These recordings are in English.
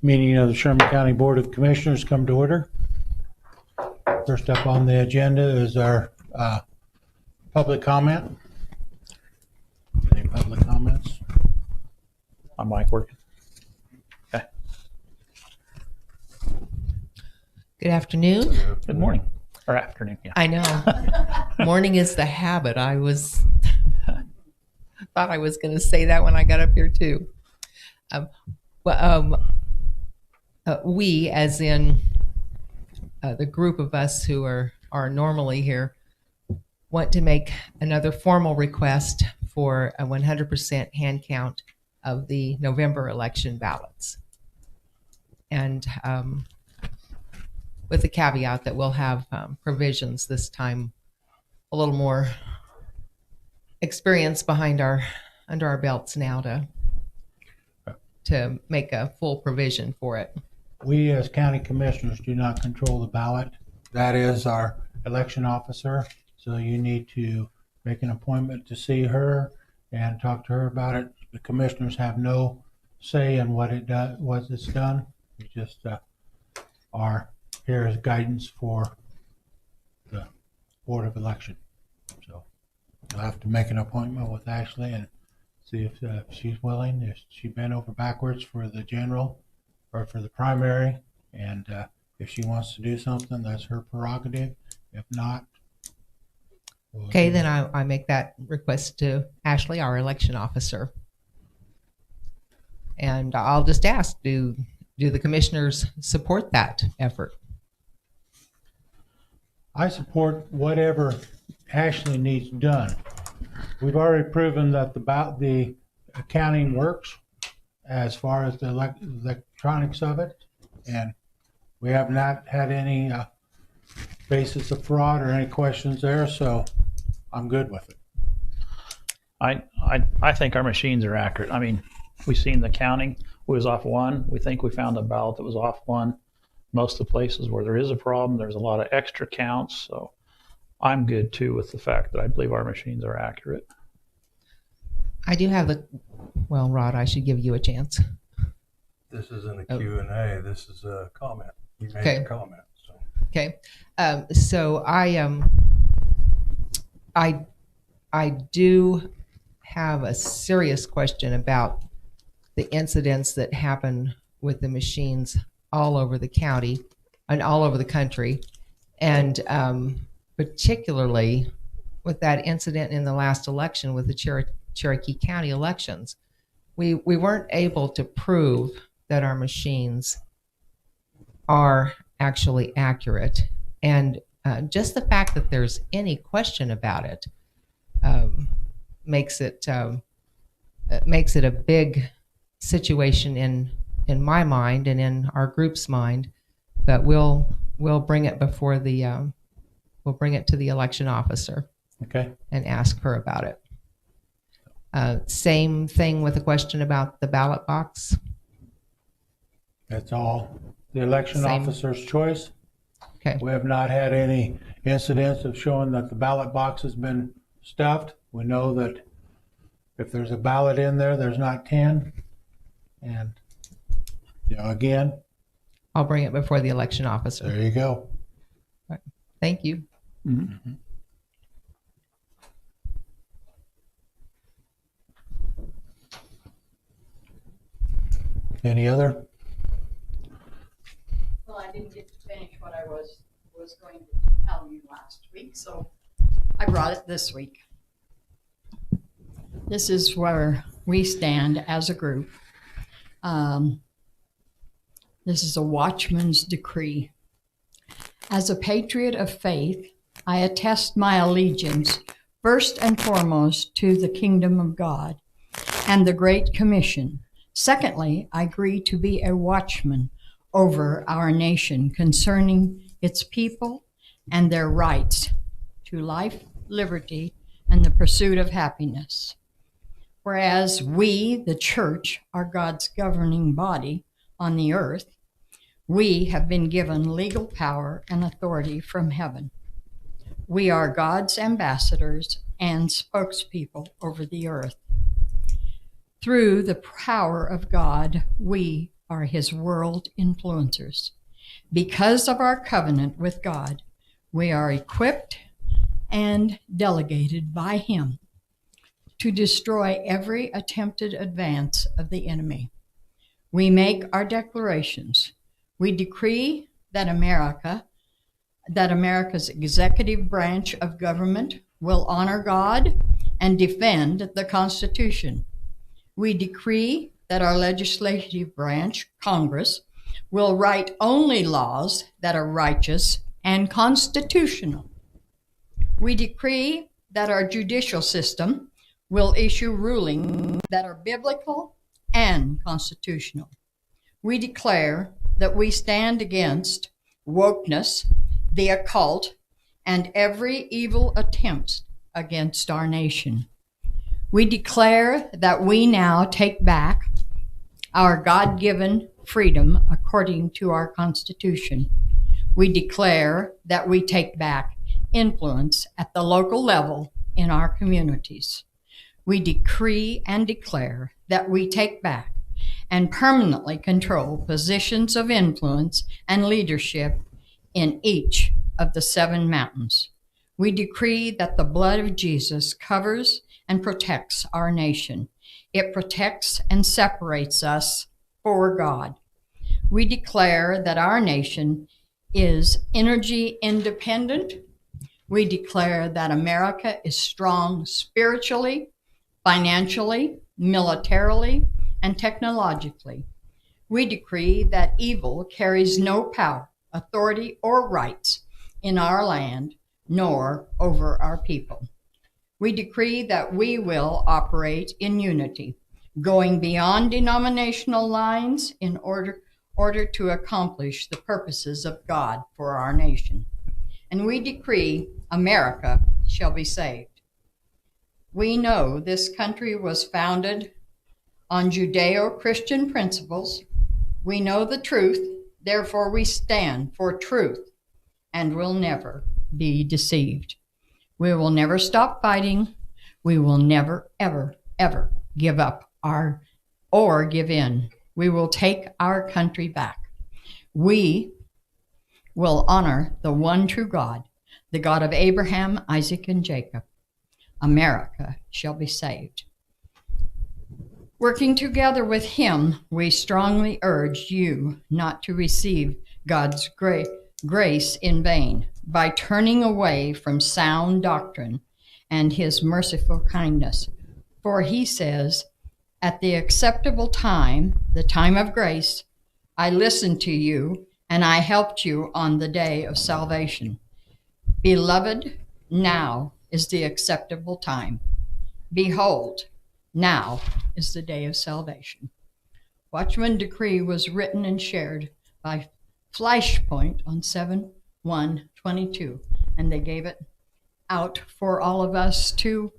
Meeting of the Sherman County Board of Commissioners come to order. First up on the agenda is our public comment. Any public comments? My mic working? Okay. Good afternoon. Good morning. Or afternoon, yeah. I know. Morning is the habit. I thought I was going to say that when I got up here too. We, as in the group of us who are normally here, want to make another formal request for a 100% hand count of the November election ballots. And with the caveat that we'll have provisions this time, a little more experience under our belts now to make a full provision for it. We as county commissioners do not control the ballot. That is our election officer. So you need to make an appointment to see her and talk to her about it. The commissioners have no say in what it's done. We just are here as guidance for the Board of Election. So you'll have to make an appointment with Ashley and see if she's willing. If she's been over backwards for the general or for the primary, and if she wants to do something, that's her prerogative. If not, okay, then I make that request to Ashley, our election officer. And I'll just ask, do the commissioners support that effort? I support whatever Ashley needs done. We've already proven that the accounting works as far as the electronics of it, and we have not had any basis of fraud or any questions there, so I'm good with it. I think our machines are accurate. I mean, we've seen the counting was off one. We think we found a ballot that was off one. Most of the places where there is a problem, there's a lot of extra counts. So I'm good too with the fact that I believe our machines are accurate. I do have well, Rod, I should give you a chance. This isn't a Q&A. This is a comment. You made Okay. a comment. So. Okay. So I do have a serious question about the incidents that happen with the machines all over the county and all over the country, and particularly with that incident in the last election with the Cherokee County elections. We weren't able to prove that our machines are actually accurate, and just the fact that there's any question about it makes it a big situation in my mind and in our group's mind. But we'll bring it before we'll bring it to the election officer. Okay. And ask her about it. Same thing with a question about the ballot box. That's all the election officer's choice. Okay. We have not had any incidents of showing that the ballot box has been stuffed. We know that if there's a ballot in there, there's not 10. And, again, I'll bring it before the election officer. there you go. Right. Thank you. Mm-hmm. Any other? Well, I didn't get to finish what I was going to tell you last week, so I brought it this week. This is where we stand as a group. This is a watchman's decree. As a patriot of faith, I attest my allegiance first and foremost to the kingdom of God and the Great Commission. Secondly, I agree to be a watchman over our nation concerning its people and their rights to life, liberty, and the pursuit of happiness. Whereas we, the church, are God's governing body on the earth, we have been given legal power and authority from heaven. We are God's ambassadors and spokespeople over the earth. Through the power of God, we are his world influencers. Because of our covenant with God, we are equipped and delegated by him to destroy every attempted advance of the enemy. We make our declarations. We decree that America's executive branch of government will honor God and defend the Constitution. We decree that our legislative branch, Congress, will write only laws that are righteous and constitutional. We decree that our judicial system will issue rulings that are biblical and constitutional. We declare that we stand against wokeness, the occult, and every evil attempt against our nation. We declare that we now take back our God-given freedom according to our Constitution. We declare that we take back influence at the local level in our communities. We decree and declare that we take back and permanently control positions of influence and leadership in each of the 7 mountains. We decree that the blood of Jesus covers and protects our nation. It protects and separates us for God. We declare that our nation is energy independent. We declare that America is strong spiritually, financially, militarily, and technologically. We decree that evil carries no power, authority, or rights in our land, nor over our people. We decree that we will operate in unity, going beyond denominational lines in order to accomplish the purposes of God for our nation. And we decree America shall be saved. We know this country was founded on Judeo-Christian principles. We know the truth, therefore we stand for truth and will never be deceived. We will never stop fighting. We will never, ever, ever give up or give in. We will take our country back. We will honor the one true God, the God of Abraham, Isaac, and Jacob. America shall be saved. Working together with him, we strongly urge you not to receive God's grace in vain by turning away from sound doctrine and his merciful kindness. For he says, at the acceptable time, the time of grace, I listened to you and I helped you on the day of salvation. Beloved, now is the acceptable time. Behold, now is the day of salvation. Watchman Decree was written and shared by Flashpoint on 7/1/22, and they gave it out for all of us to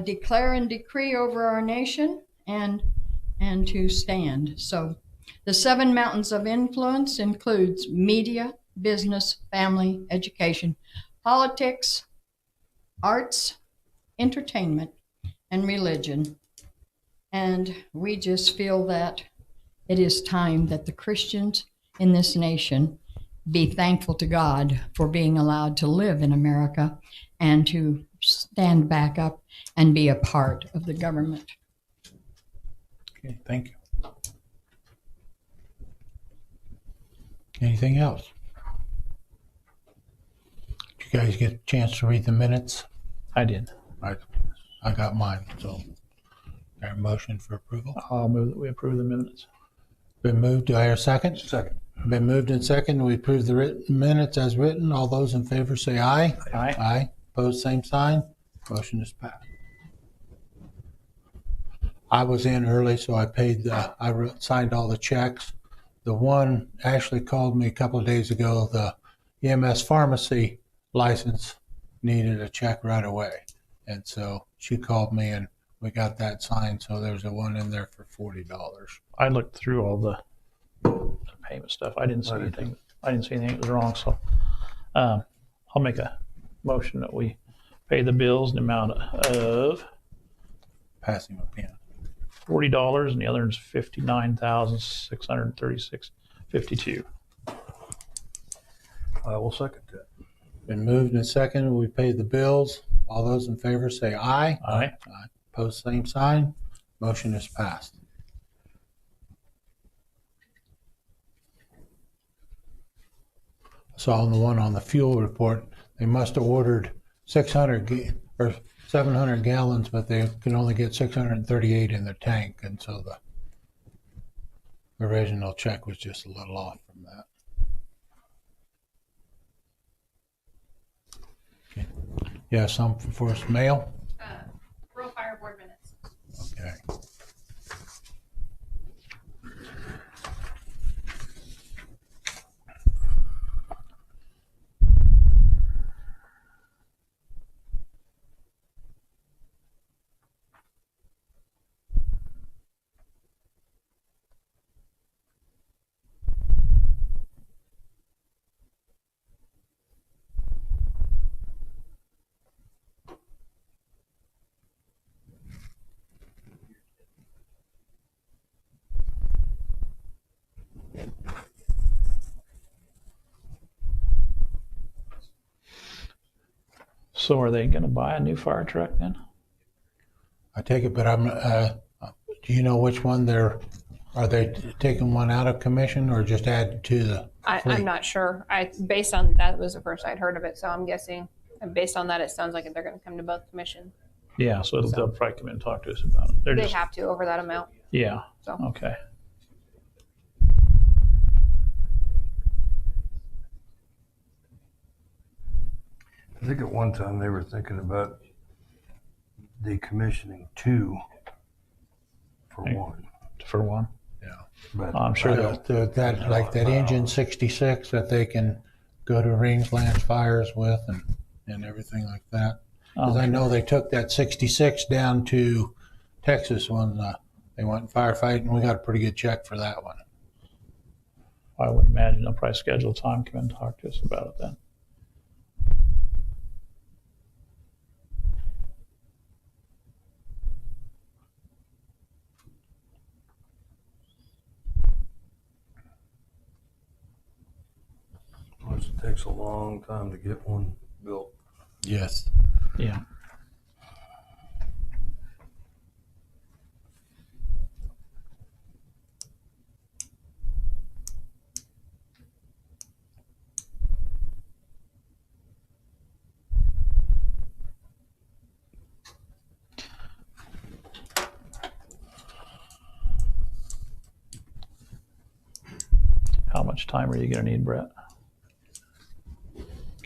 declare and decree over our nation and to stand. So the 7 mountains of influence includes media, business, family, education, politics, arts, entertainment, and religion. And we just feel that it is time that the Christians in this nation be thankful to God for being allowed to live in America and to stand back up and be a part of the government. Okay, thank you. Anything else? Did you guys get a chance to read the minutes? I did. I got mine, so got a motion for approval. I'll move that we approve the minutes. Been moved. Do I hear a second? Second. Been moved and second. We approve the minutes as written. All those in favor say aye. Aye. Aye. Opposed, same sign. Motion is passed. I was in early, so I signed all the checks. The one Ashley called me a couple of days ago, the EMS pharmacy license needed a check right away. And so she called me and we got that signed. So there's a one in there for $40. I looked through all the payment stuff. I didn't see anything. That was wrong. So I'll make a motion that we pay the bills in the amount of Passing a pen. $40, and the other is $59,636.52. I will second that. Been moved and seconded. We pay the bills. All those in favor say aye. Aye. Post same sign. Motion is passed. Saw on the one on the fuel report, they must have ordered 600 or 700 gallons, but they can only get 638 in their tank, and so the original check was just a little off from that. Okay. Yeah, some for us mail. Rural Fire Board minutes. Okay. So are they going to buy a new fire truck then? I take it, but do you know which one are they taking one out of commission or just add to the fleet? I'm not sure. Based on that was the first I'd heard of it, so I'm guessing. And based on that, it sounds like they're going to come to both commission. Yeah, so they'll probably come in and talk to us about it. They have to over that amount. Yeah. So. Okay. I think at one time they were thinking about decommissioning 2 for Hey. 1. For one. Yeah. But I'm sure that engine 66 that they can go to rangeland fires with and everything like that. Because I know they took that 66 down to Texas when they went firefighting. We got a pretty good check for that one. I would imagine they'll probably schedule time, come in and talk to us about it then. plus it takes a long time to get one built. Yes. Yeah. How much time are you going to need, Brett?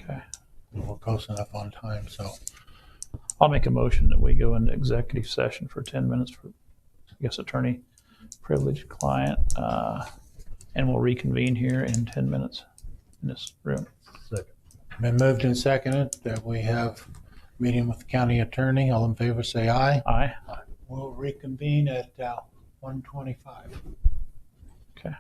Okay. We're close enough on time, so. I'll make a motion that we go into executive session for 10 minutes for, I guess, attorney privileged client, and we'll reconvene here in 10 minutes in this room. Second. Been moved and seconded that we have a meeting with the county attorney. All in favor say aye. Aye. We'll reconvene at 1:25. Okay.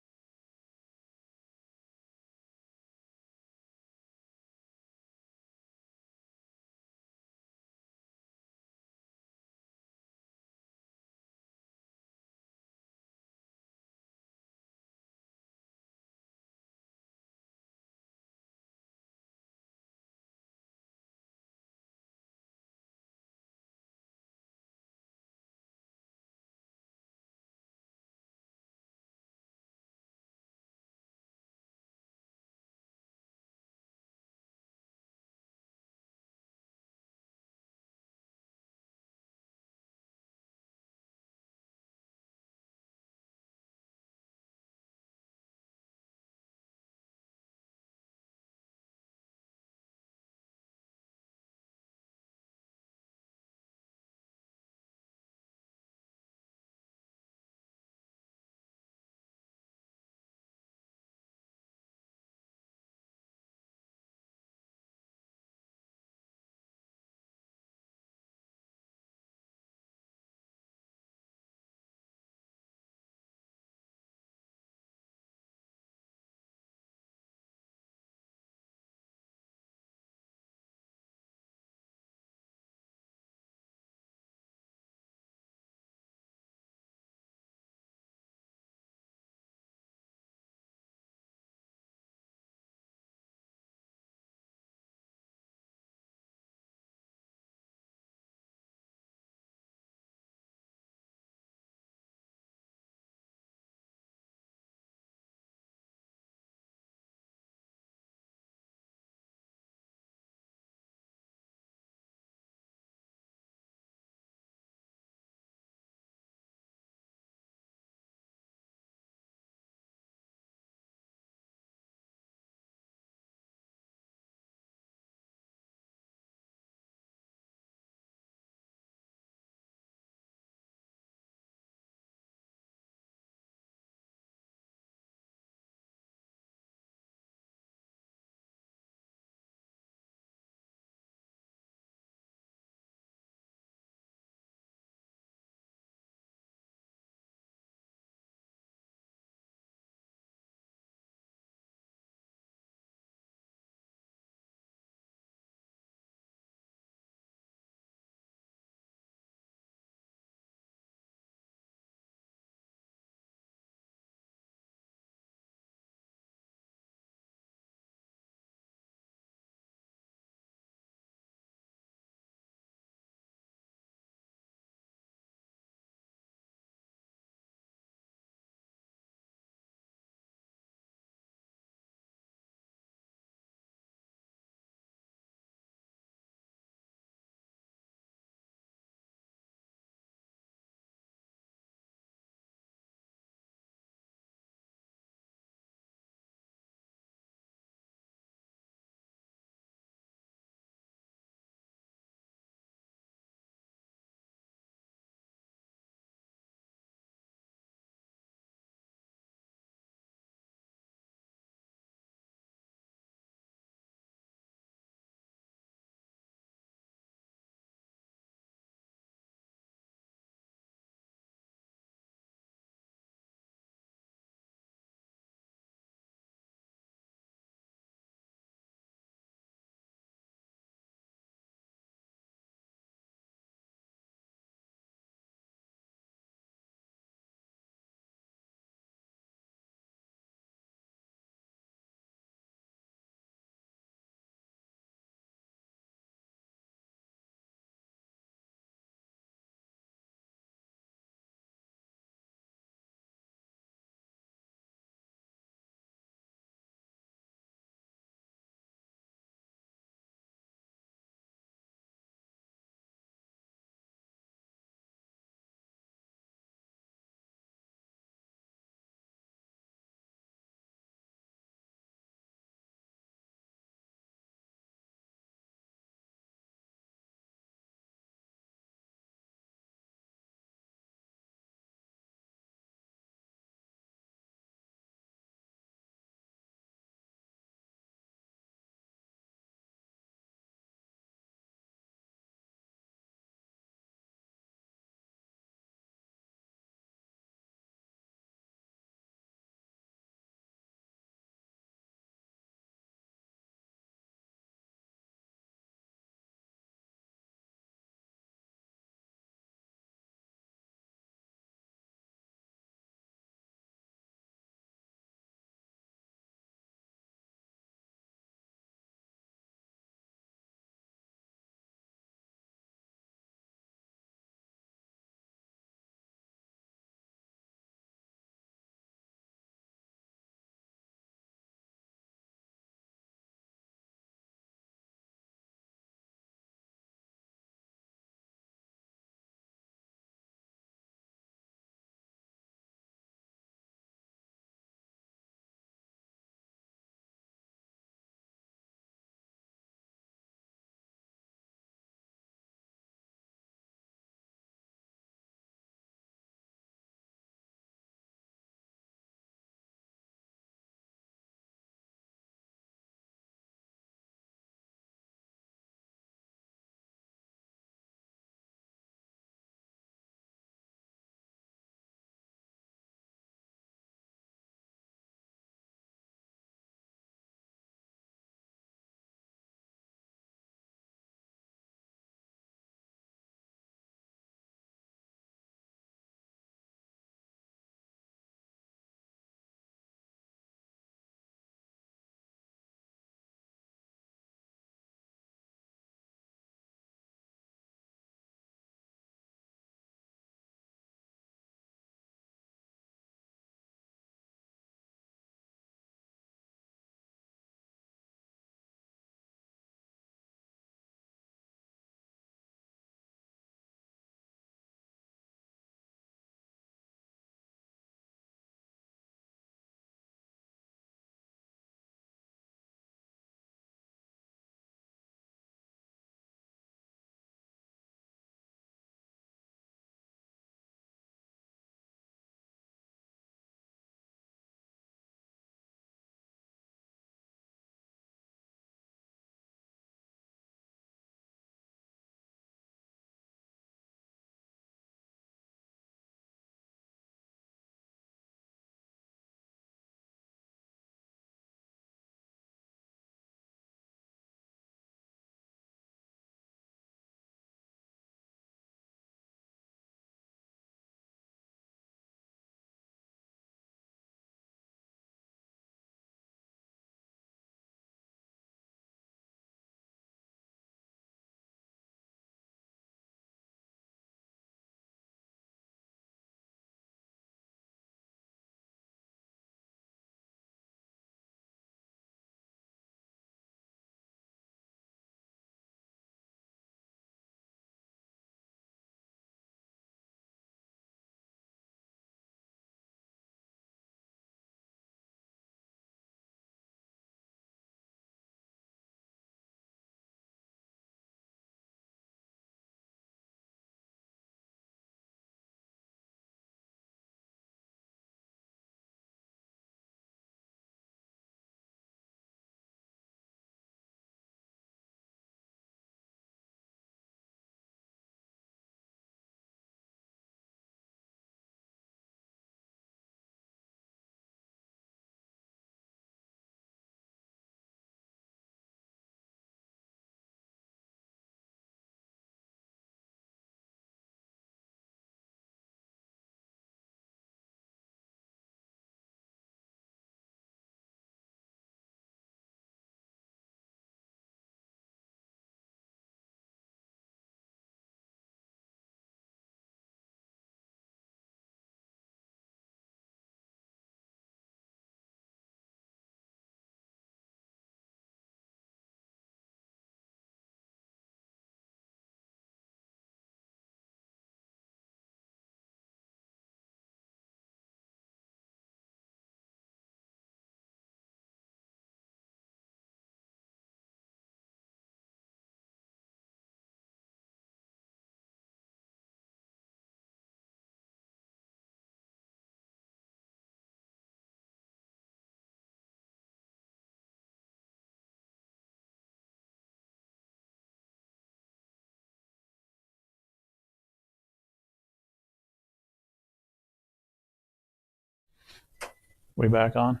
We back on?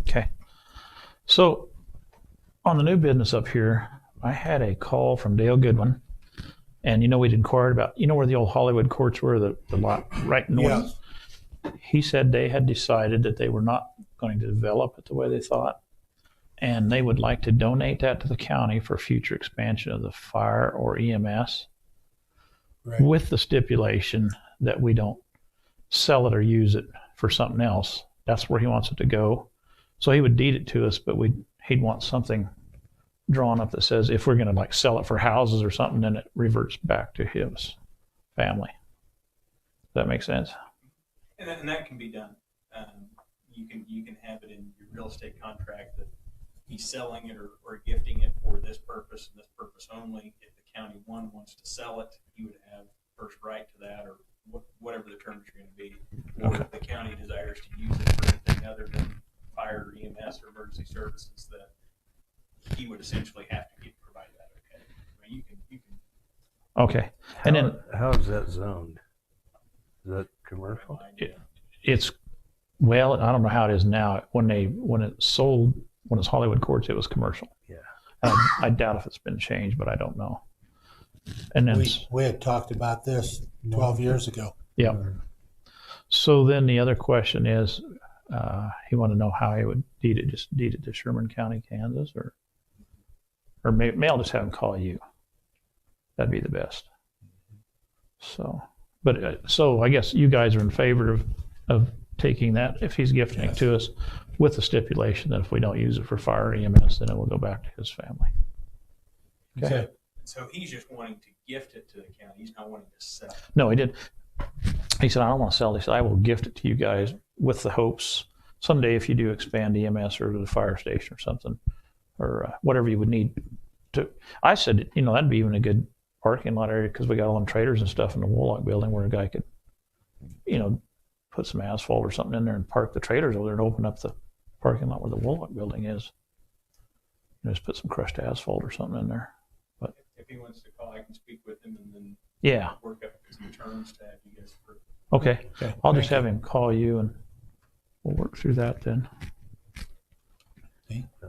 Okay. So on the new business up here, I had a call from Dale Goodwin. And we'd inquired about, where the old Hollywood courts were, the lot right north. Yes. He said they had decided that they were not going to develop it the way they thought. And they would like to donate that to the county for future expansion of the fire or EMS, Right. with the stipulation that we don't sell it or use it for something else. That's where he wants it to go. So he would deed it to us, but he'd want something drawn up that says if we're going to sell it for houses or something, then it reverts back to his family. Does that make sense? And that can be done. You can have it in your real estate contract that he's selling it or gifting it for this purpose and this purpose only. If the county wants to sell it, he would have first right to that, or whatever the terms are going to be. Or if the county desires to use it for anything other than fire, or EMS, or emergency services, that he would essentially have to provide that. Okay, I mean, you can. Okay. And then How is that zoned? Is that commercial? it's, well, I don't know how it is now. When it's Hollywood Courts, it was commercial. Yeah. I doubt if it's been changed, but I don't know. And then, We had talked about this 12 years ago. yeah. So then the other question is, he wanted to know how he would deed it to Sherman County, Kansas, or maybe I'll just have him call you. That'd be the best. So, but so I guess you guys are in favor of taking that if he's gifting it to us, with the stipulation that if we don't use it for fire EMS, then it will go back to his family. Okay. So he's just wanting to gift it to the county. He's not wanting to sell it. No, he did. He said, I don't want to sell it. He said, I will gift it to you guys with the hopes someday if you do expand EMS or to the fire station or something, or whatever you would need to. I said, that'd be even a good parking lot area, because we got all them traders and stuff in the Woolock building where a guy could, put some asphalt or something in there and park the traders over there and open up the parking lot where the Woolock building is. Just put some crushed asphalt or something in there. But If he wants to call, I can speak with him and then yeah, work up some terms to have you guys approve. okay. Okay. I'll just have him call you and we'll work through that then.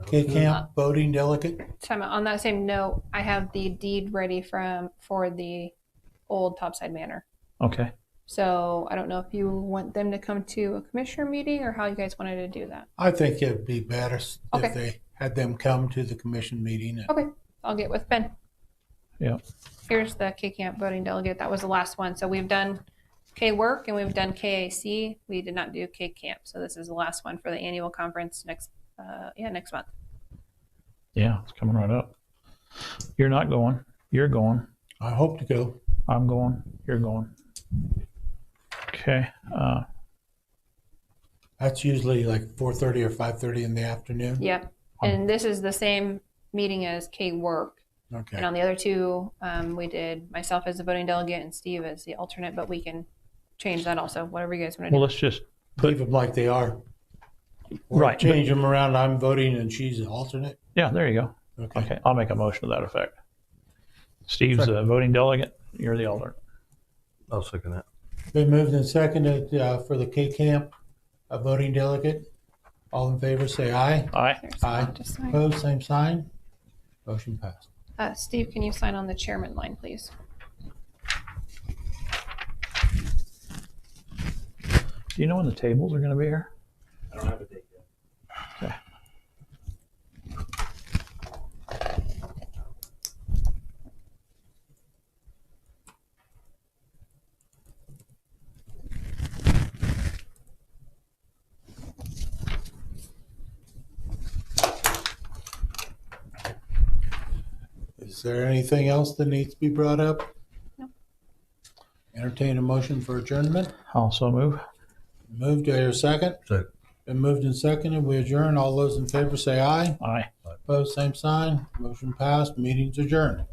K Camp voting delegate. Time out. On that same note, I have the deed ready for the old Topside Manor. Okay. So I don't know if you want them to come to a commissioner meeting or how you guys wanted to do that. I think it'd be better Okay. if they had them come to the commission meeting. Okay, I'll get with Ben. Yeah. Here's the K Camp voting delegate. That was the last one. So we've done K Work and we've done KAC. We did not do K Camp. So this is the last one for the annual conference next month. Yeah, it's coming right up. You're not going. You're going. I hope to go. I'm going. You're going. Okay. That's usually like 4:30 or 5:30 in the afternoon. Yep. And this is the same meeting as K Work. Okay. And on the other two, we did myself as the voting delegate and Steve as the alternate, but we can change that also, whatever you guys want to do. Well, let's just Leave them like they are. Or Right, change them around. I'm voting and she's the alternate. yeah, there you go. Okay. Okay, I'll make a motion to that effect. Steve's the voting delegate. You're the alternate. I'll second that. Been moved and seconded for the K Camp voting delegate. All in favor, say aye. Aye. There's Aye. one to sign. Opposed, same sign. Motion passed. Steve, can you sign on the chairman line, please? Do you know when the tables are going to be here? I don't have a date yet. Okay. Is there anything else that needs to be brought up? No. Entertain a motion for adjournment. Also move. Moved. Do I hear a second? Second. Been moved and seconded. We adjourn. All those in favor say aye. Aye. Opposed, same sign. Motion passed. Meeting's adjourned.